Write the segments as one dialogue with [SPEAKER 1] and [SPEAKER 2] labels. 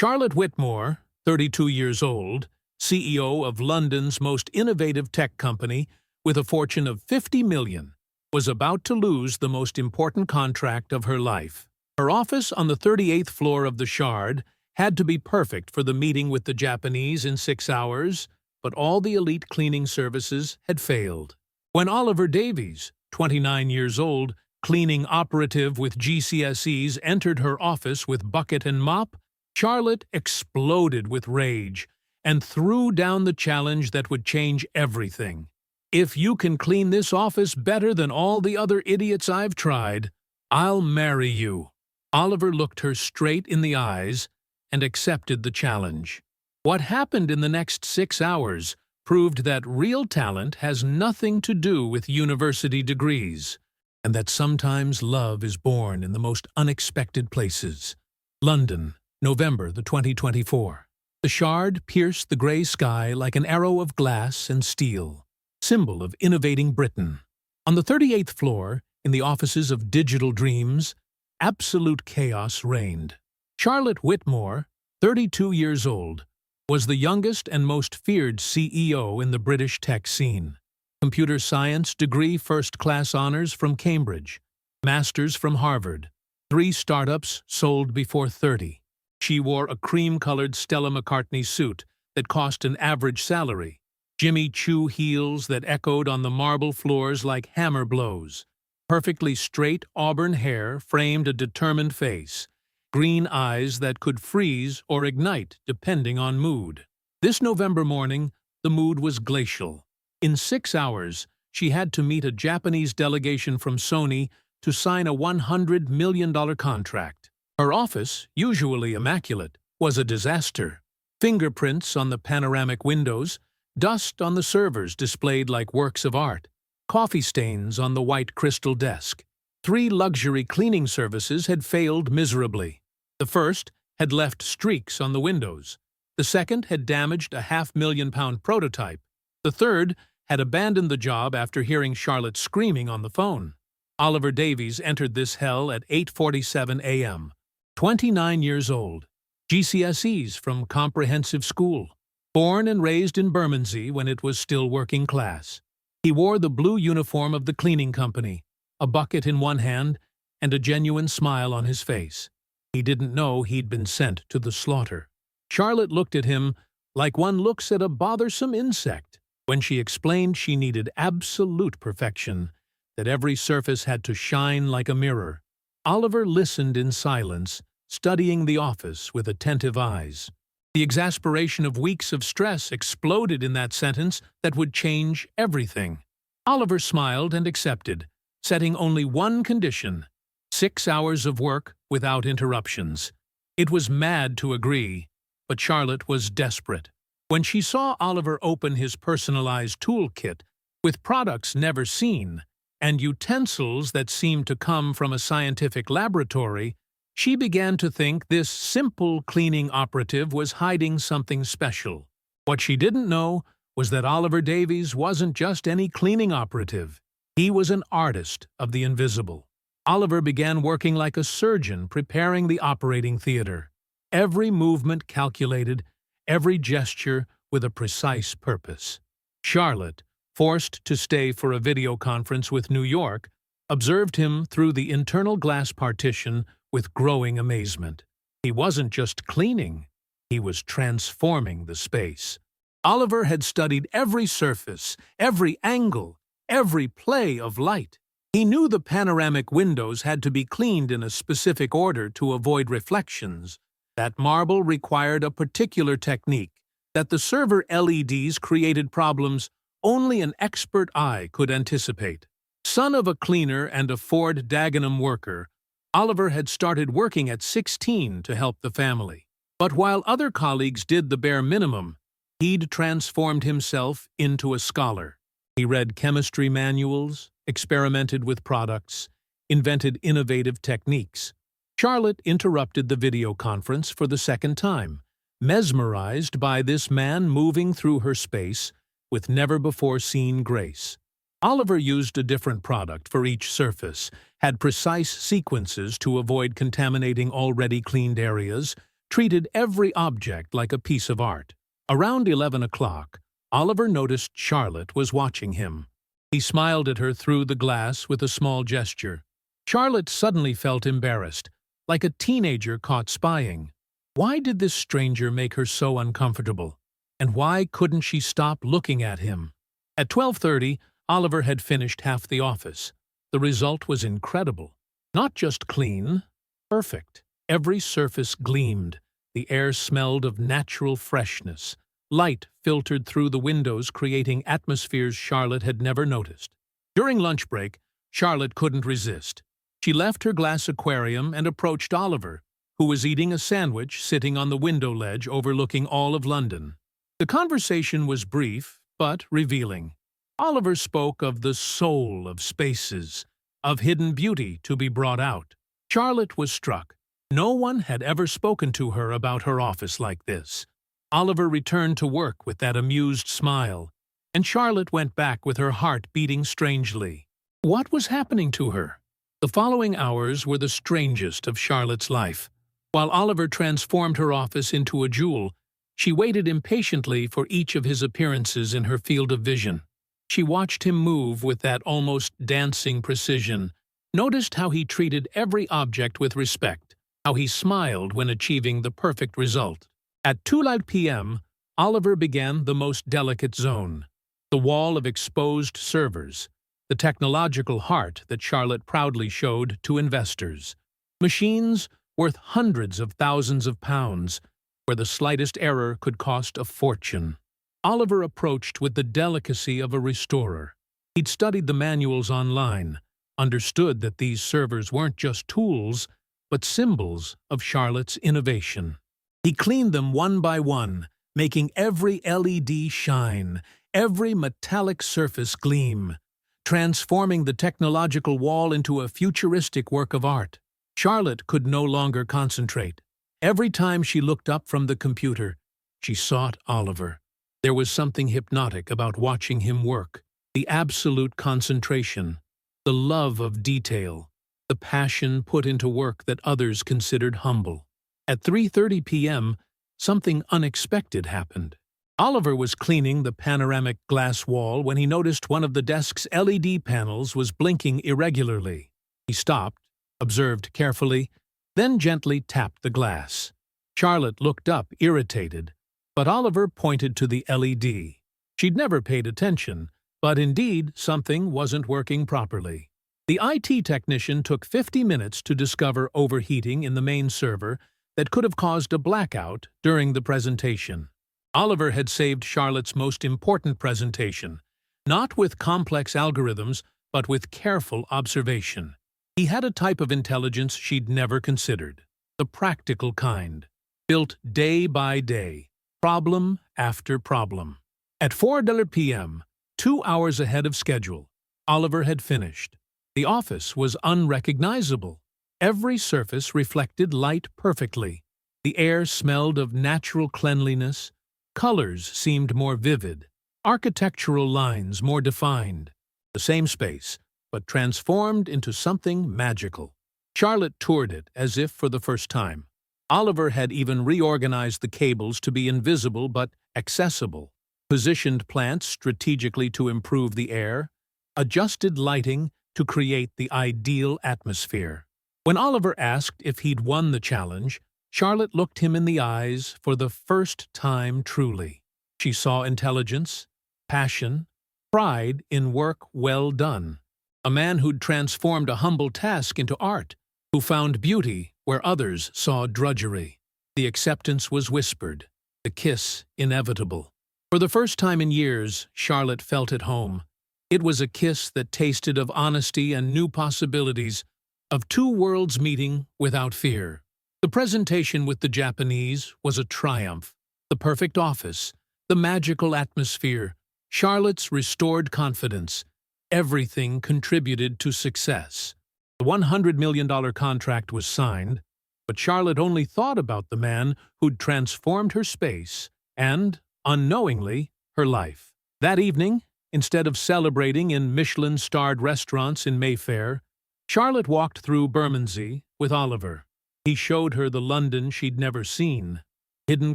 [SPEAKER 1] Charlotte Whitmore, 32 years old, CEO of London's most innovative tech company with a fortune of 50 million, was about to lose the most important contract of her life. Her office on the 38th floor of the Shard had to be perfect for the meeting with the Japanese in 6 hours, but all the elite cleaning services had failed. When Oliver Davies, 29 years old, cleaning operative with GCSEs, entered her office with bucket and mop, Charlotte exploded with rage and threw down the challenge that would change everything. "If you can clean this office better than all the other idiots I've tried, I'll marry you." Oliver looked her straight in the eyes and accepted the challenge. What happened in the next 6 hours proved that real talent has nothing to do with university degrees, and that sometimes love is born in the most unexpected places. London, November 2024. The Shard pierced the grey sky like an arrow of glass and steel, symbol of innovating Britain. On the 38th floor, in the offices of Digital Dreams, absolute chaos reigned. Charlotte Whitmore, 32 years old, was the youngest and most feared CEO in the British tech scene. Computer science degree first-class honors from Cambridge, masters from Harvard, 3 startups sold before 30. She wore a cream-colored Stella McCartney suit that cost an average salary, Jimmy Choo heels that echoed on the marble floors like hammer blows. Perfectly straight auburn hair framed a determined face, green eyes that could freeze or ignite depending on mood. This November morning, the mood was glacial. In 6 hours, she had to meet a Japanese delegation from Sony to sign a $100 million contract. Her office, usually immaculate, was a disaster. Fingerprints on the panoramic windows, dust on the servers displayed like works of art, coffee stains on the white crystal desk. 3 luxury cleaning services had failed miserably. The first had left streaks on the windows. The second had damaged a £500,000 prototype. The third had abandoned the job after hearing Charlotte screaming on the phone. Oliver Davies entered this hell at 8:47 a.m. 29 years old, GCSEs from comprehensive school, born and raised in Bermondsey when it was still working class. He wore the blue uniform of the cleaning company, a bucket in one hand and a genuine smile on his face. He didn't know he'd been sent to the slaughter. Charlotte looked at him like one looks at a bothersome insect. When she explained she needed absolute perfection, that every surface had to shine like a mirror, Oliver listened in silence, studying the office with attentive eyes. The exasperation of weeks of stress exploded in that sentence that would change everything. Oliver smiled and accepted, setting only one condition: 6 hours of work without interruptions. It was mad to agree, but Charlotte was desperate. When she saw Oliver open his personalized toolkit with products never seen and utensils that seemed to come from a scientific laboratory, she began to think this simple cleaning operative was hiding something special. What she didn't know was that Oliver Davies wasn't just any cleaning operative. He was an artist of the invisible. Oliver began working like a surgeon preparing the operating theater. Every movement calculated, every gesture with a precise purpose. Charlotte, forced to stay for a video conference with New York, observed him through the internal glass partition with growing amazement. He wasn't just cleaning, he was transforming the space. Oliver had studied every surface, every angle, every play of light. He knew the panoramic windows had to be cleaned in a specific order to avoid reflections, that marble required a particular technique, that the server LEDs created problems only an expert eye could anticipate. Son of a cleaner and a Ford Dagenham worker, Oliver had started working at 16 to help the family. But while other colleagues did the bare minimum, he'd transformed himself into a scholar. He read chemistry manuals, experimented with products, invented innovative techniques. Charlotte interrupted the video conference for the second time, mesmerized by this man moving through her space with never-before-seen grace. Oliver used a different product for each surface, had precise sequences to avoid contaminating already cleaned areas, treated every object like a piece of art. Around 11 o'clock, Oliver noticed Charlotte was watching him. He smiled at her through the glass with a small gesture. Charlotte suddenly felt embarrassed, like a teenager caught spying. Why did this stranger make her so uncomfortable? And why couldn't she stop looking at him? At 12:30, Oliver had finished half the office. The result was incredible. Not just clean, perfect. Every surface gleamed. The air smelled of natural freshness. Light filtered through the windows, creating atmospheres Charlotte had never noticed. During lunch break, Charlotte couldn't resist. She left her glass aquarium and approached Oliver, who was eating a sandwich sitting on the window ledge overlooking all of London. The conversation was brief, but revealing. Oliver spoke of the soul of spaces, of hidden beauty to be brought out. Charlotte was struck. No one had ever spoken to her about her office like this. Oliver returned to work with that amused smile, and Charlotte went back with her heart beating strangely. What was happening to her? The following hours were the strangest of Charlotte's life. While Oliver transformed her office into a jewel, she waited impatiently for each of his appearances in her field of vision. She watched him move with that almost dancing precision, noticed how he treated every object with respect, how he smiled when achieving the perfect result. At 2 p.m., Oliver began the most delicate zone, the wall of exposed servers, the technological heart that Charlotte proudly showed to investors. Machines worth hundreds of thousands of pounds, where the slightest error could cost a fortune. Oliver approached with the delicacy of a restorer. He'd studied the manuals online, understood that these servers weren't just tools, but symbols of Charlotte's innovation. He cleaned them one by one, making every LED shine, every metallic surface gleam, transforming the technological wall into a futuristic work of art. Charlotte could no longer concentrate. Every time she looked up from the computer, she sought Oliver. There was something hypnotic about watching him work. The absolute concentration, the love of detail, the passion put into work that others considered humble. At 3:30 p.m., something unexpected happened. Oliver was cleaning the panoramic glass wall when he noticed one of the desk's LED panels was blinking irregularly. He stopped, observed carefully, then gently tapped the glass. Charlotte looked up, irritated, but Oliver pointed to the LED. She'd never paid attention, but indeed something wasn't working properly. The IT technician took 50 minutes to discover overheating in the main server that could have caused a blackout during the presentation. Oliver had saved Charlotte's most important presentation, not with complex algorithms, but with careful observation. He had a type of intelligence she'd never considered, the practical kind, built day by day, problem after problem. At 4 p.m., 2 hours ahead of schedule, Oliver had finished. The office was unrecognizable. Every surface reflected light perfectly. The air smelled of natural cleanliness. Colors seemed more vivid. Architectural lines more defined. The same space, but transformed into something magical. Charlotte toured it as if for the first time. Oliver had even reorganized the cables to be invisible but accessible, positioned plants strategically to improve the air, adjusted lighting to create the ideal atmosphere. When Oliver asked if he'd won the challenge, Charlotte looked him in the eyes for the first time truly. She saw intelligence, passion, pride in work well done. A man who'd transformed a humble task into art, who found beauty where others saw drudgery. The acceptance was whispered, the kiss inevitable. For the first time in years, Charlotte felt at home. It was a kiss that tasted of honesty and new possibilities, of two worlds meeting without fear. The presentation with the Japanese was a triumph. The perfect office, the magical atmosphere, Charlotte's restored confidence, everything contributed to success. The $100 million contract was signed, but Charlotte only thought about the man who'd transformed her space and, unknowingly, her life. That evening, instead of celebrating in Michelin-starred restaurants in Mayfair, Charlotte walked through Bermondsey with Oliver. He showed her the London she'd never seen: hidden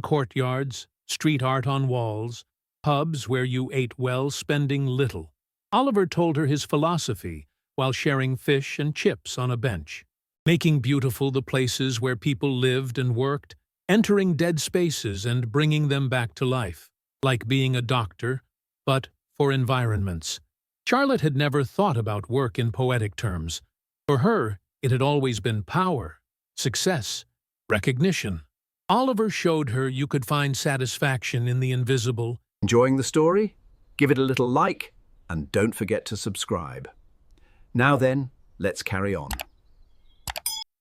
[SPEAKER 1] courtyards, street art on walls, pubs where you ate well, spending little. Oliver told her his philosophy while sharing fish and chips on a bench: making beautiful the places where people lived and worked, entering dead spaces and bringing them back to life, like being a doctor, but for environments. Charlotte had never thought about work in poetic terms. For her, it had always been power, success, recognition. Oliver showed her you could find satisfaction in the invisible.
[SPEAKER 2] Enjoying the story? Give it a little like, and don't forget to subscribe. Now then, let's carry on.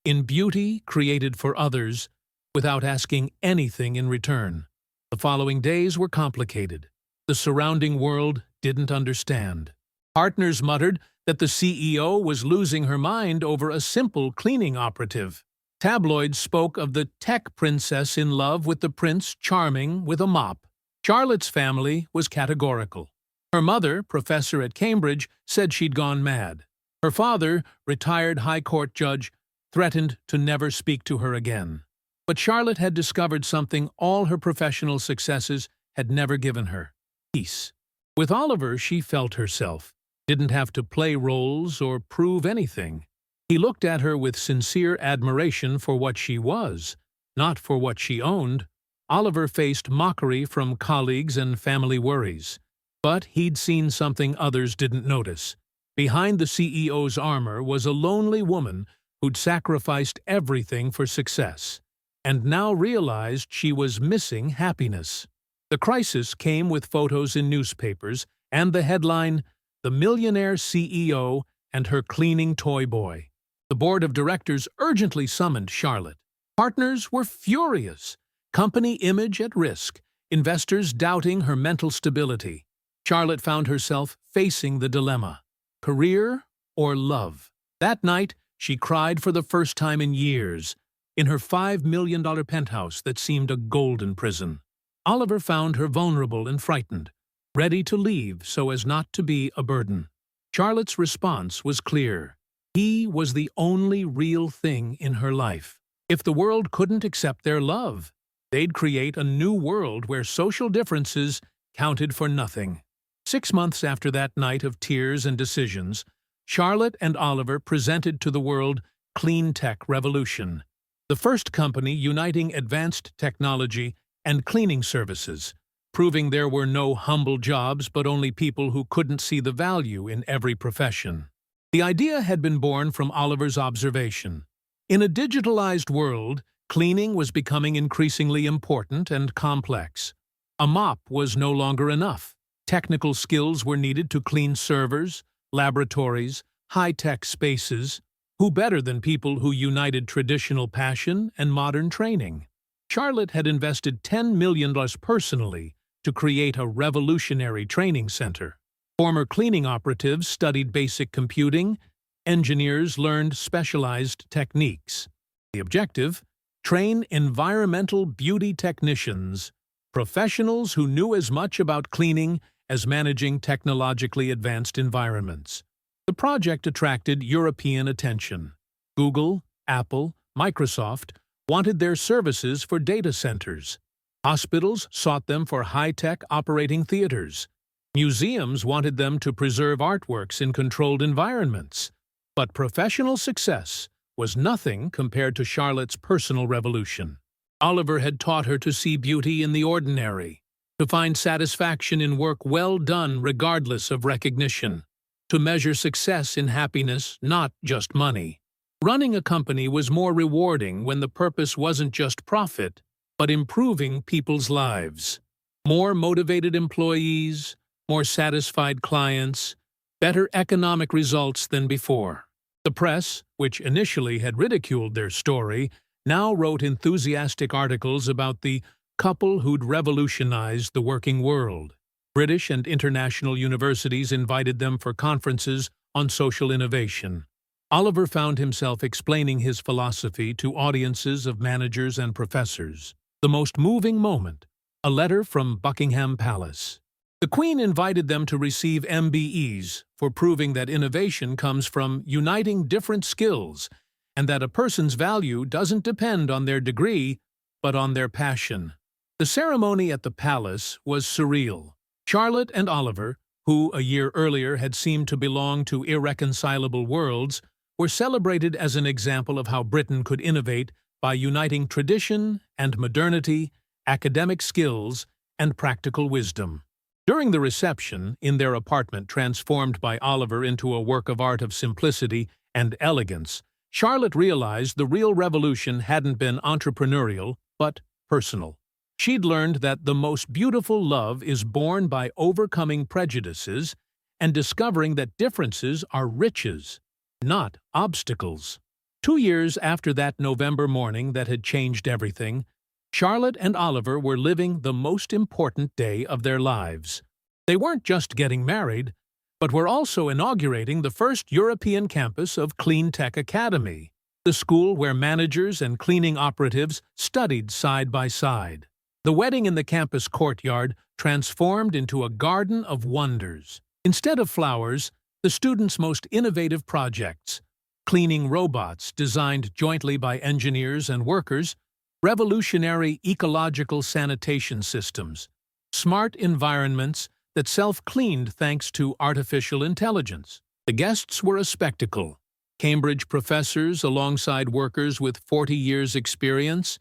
[SPEAKER 1] In beauty created for others, without asking anything in return. The following days were complicated. The surrounding world didn't understand. Partners muttered that the CEO was losing her mind over a simple cleaning operative. Tabloids spoke of the tech princess in love with the prince charming with a mop. Charlotte's family was categorical. Her mother, professor at Cambridge, said she'd gone mad. Her father, retired high court judge, threatened to never speak to her again. But Charlotte had discovered something all her professional successes had never given her: peace. With Oliver, she felt herself, didn't have to play roles or prove anything. He looked at her with sincere admiration for what she was, not for what she owned. Oliver faced mockery from colleagues and family worries. But he'd seen something others didn't notice. Behind the CEO's armor was a lonely woman who'd sacrificed everything for success, and now realized she was missing happiness. The crisis came with photos in newspapers and the headline, "The Millionaire CEO and Her Cleaning Toy Boy." The board of directors urgently summoned Charlotte. Partners were furious. Company image at risk. Investors doubting her mental stability. Charlotte found herself facing the dilemma: career or love. That night, she cried for the first time in years, in her $5 million penthouse that seemed a golden prison. Oliver found her vulnerable and frightened, ready to leave so as not to be a burden. Charlotte's response was clear. He was the only real thing in her life. If the world couldn't accept their love, they'd create a new world where social differences counted for nothing. 6 months after that night of tears and decisions, Charlotte and Oliver presented to the world Clean Tech Revolution, the first company uniting advanced technology and cleaning services, proving there were no humble jobs but only people who couldn't see the value in every profession. The idea had been born from Oliver's observation. In a digitalized world, cleaning was becoming increasingly important and complex. A mop was no longer enough. Technical skills were needed to clean servers, laboratories, high-tech spaces. Who better than people who united traditional passion and modern training? Charlotte had invested $10 million personally to create a revolutionary training center. Former cleaning operatives studied basic computing. Engineers learned specialized techniques. The objective: train environmental beauty technicians, professionals who knew as much about cleaning as managing technologically advanced environments. The project attracted European attention. Google, Apple, Microsoft wanted their services for data centers. Hospitals sought them for high-tech operating theaters. Museums wanted them to preserve artworks in controlled environments. But professional success was nothing compared to Charlotte's personal revolution. Oliver had taught her to see beauty in the ordinary, to find satisfaction in work well done regardless of recognition, to measure success in happiness, not just money. Running a company was more rewarding when the purpose wasn't just profit, but improving people's lives. More motivated employees, more satisfied clients, better economic results than before. The press, which initially had ridiculed their story, now wrote enthusiastic articles about the couple who'd revolutionized the working world. British and international universities invited them for conferences on social innovation. Oliver found himself explaining his philosophy to audiences of managers and professors. The most moving moment: a letter from Buckingham Palace. The Queen invited them to receive MBEs for proving that innovation comes from uniting different skills and that a person's value doesn't depend on their degree, but on their passion. The ceremony at the palace was surreal. Charlotte and Oliver, who a year earlier had seemed to belong to irreconcilable worlds, were celebrated as an example of how Britain could innovate by uniting tradition and modernity, academic skills, and practical wisdom. During the reception, in their apartment transformed by Oliver into a work of art of simplicity and elegance, Charlotte realized the real revolution hadn't been entrepreneurial, but personal. She'd learned that the most beautiful love is born by overcoming prejudices and discovering that differences are riches, not obstacles. 2 years after that November morning that had changed everything, Charlotte and Oliver were living the most important day of their lives. They weren't just getting married, but were also inaugurating the first European campus of Clean Tech Academy, the school where managers and cleaning operatives studied side by side. The wedding in the campus courtyard transformed into a garden of wonders. Instead of flowers, the students' most innovative projects, cleaning robots designed jointly by engineers and workers, revolutionary ecological sanitation systems, smart environments that self-cleaned thanks to artificial intelligence. The guests were a spectacle. Cambridge professors alongside workers with 40 years' experience,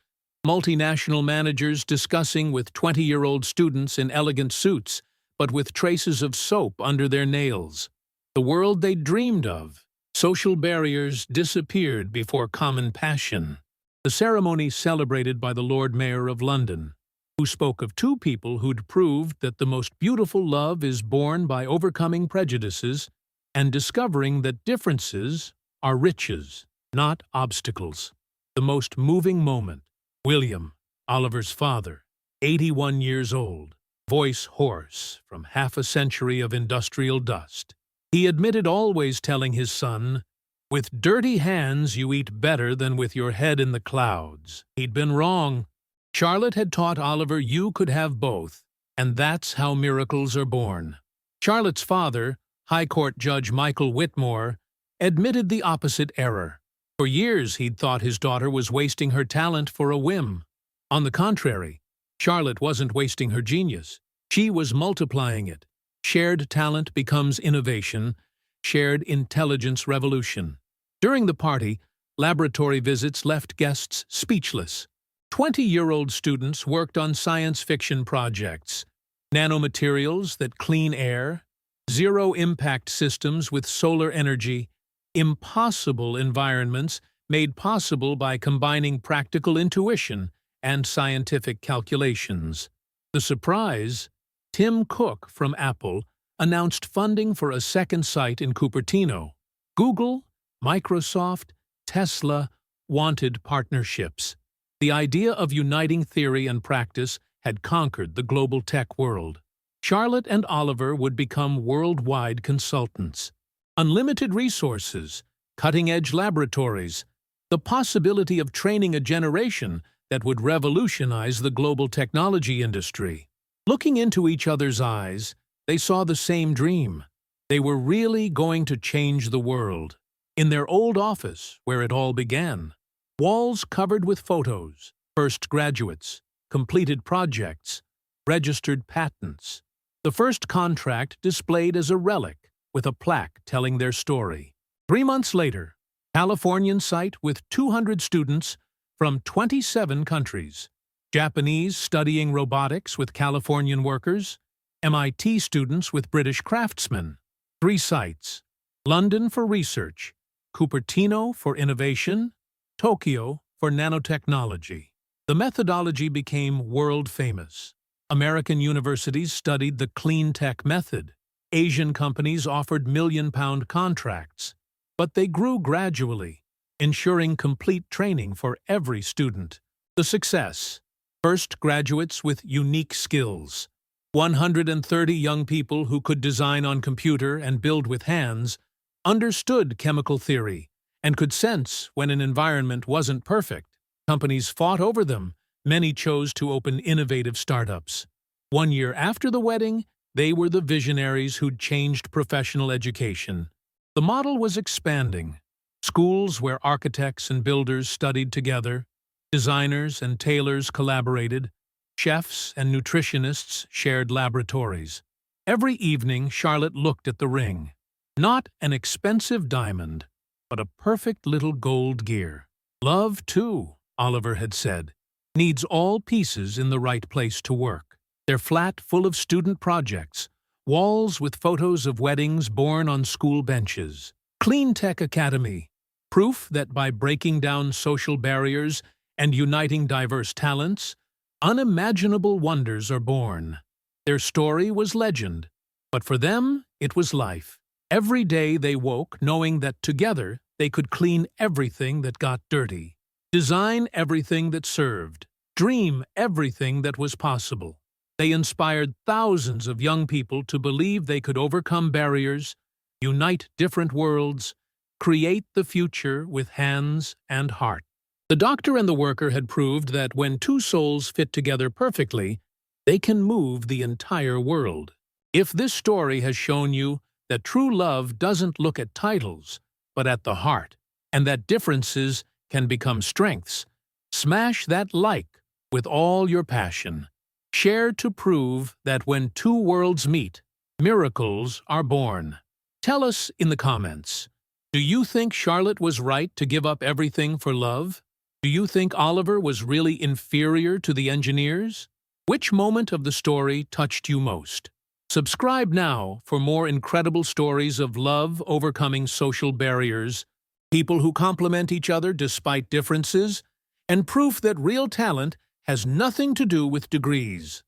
[SPEAKER 1] multinational managers discussing with 20-year-old students in elegant suits, but with traces of soap under their nails. The world they dreamed of. Social barriers disappeared before common passion. The ceremony celebrated by the Lord Mayor of London, who spoke of two people who'd proved that the most beautiful love is born by overcoming prejudices and discovering that differences are riches, not obstacles. The most moving moment. William, Oliver's father, 81 years old, voice hoarse from half a century of industrial dust. He admitted always telling his son, "With dirty hands you eat better than with your head in the clouds." He'd been wrong. Charlotte had taught Oliver you could have both, and that's how miracles are born. Charlotte's father, High Court Judge Michael Whitmore, admitted the opposite error. For years he'd thought his daughter was wasting her talent for a whim. On the contrary, Charlotte wasn't wasting her genius. She was multiplying it. Shared talent becomes innovation, shared intelligence revolution. During the party, laboratory visits left guests speechless. 20-year-old students worked on science fiction projects, nanomaterials that clean air, zero-impact systems with solar energy, impossible environments made possible by combining practical intuition and scientific calculations. The surprise? Tim Cook from Apple announced funding for a second site in Cupertino. Google, Microsoft, Tesla wanted partnerships. The idea of uniting theory and practice had conquered the global tech world. Charlotte and Oliver would become worldwide consultants. Unlimited resources, cutting-edge laboratories, the possibility of training a generation that would revolutionize the global technology industry. Looking into each other's eyes, they saw the same dream. They were really going to change the world. In their old office, where it all began, walls covered with photos, first graduates, completed projects, registered patents. The first contract displayed as a relic, with a plaque telling their story. 3 months later, Californian site with 200 students from 27 countries. Japanese studying robotics with Californian workers, MIT students with British craftsmen. 3 sites: London for research, Cupertino for innovation, Tokyo for nanotechnology. The methodology became world famous. American universities studied the clean tech method. Asian companies offered million-pound contracts. But they grew gradually, ensuring complete training for every student. The success: first graduates with unique skills. 130 young people who could design on computer and build with hands, understood chemical theory, and could sense when an environment wasn't perfect. Companies fought over them. Many chose to open innovative startups. 1 year after the wedding, they were the visionaries who'd changed professional education. The model was expanding. schools where architects and builders studied together, designers and tailors collaborated, chefs and nutritionists shared laboratories. Every evening, Charlotte looked at the ring. Not an expensive diamond, but a perfect little gold gear. Love, too, Oliver had said, needs all pieces in the right place to work. Their flat full of student projects, walls with photos of weddings born on school benches. Clean Tech Academy, proof that by breaking down social barriers and uniting diverse talents, unimaginable wonders are born. Their story was legend, but for them it was life. Every day they woke knowing that together they could clean everything that got dirty, design everything that served, dream everything that was possible. They inspired thousands of young people to believe they could overcome barriers, unite different worlds, create the future with hands and heart. The doctor and the worker had proved that when two souls fit together perfectly, they can move the entire world. If this story has shown you that true love doesn't look at titles, but at the heart, and that differences can become strengths, smash that like with all your passion. Share to prove that when two worlds meet, miracles are born. Tell us in the comments, do you think Charlotte was right to give up everything for love? Do you think Oliver was really inferior to the engineers? Which moment of the story touched you most? Subscribe now for more incredible stories of love overcoming social barriers, people who complement each other despite differences, and proof that real talent has nothing to do with degrees.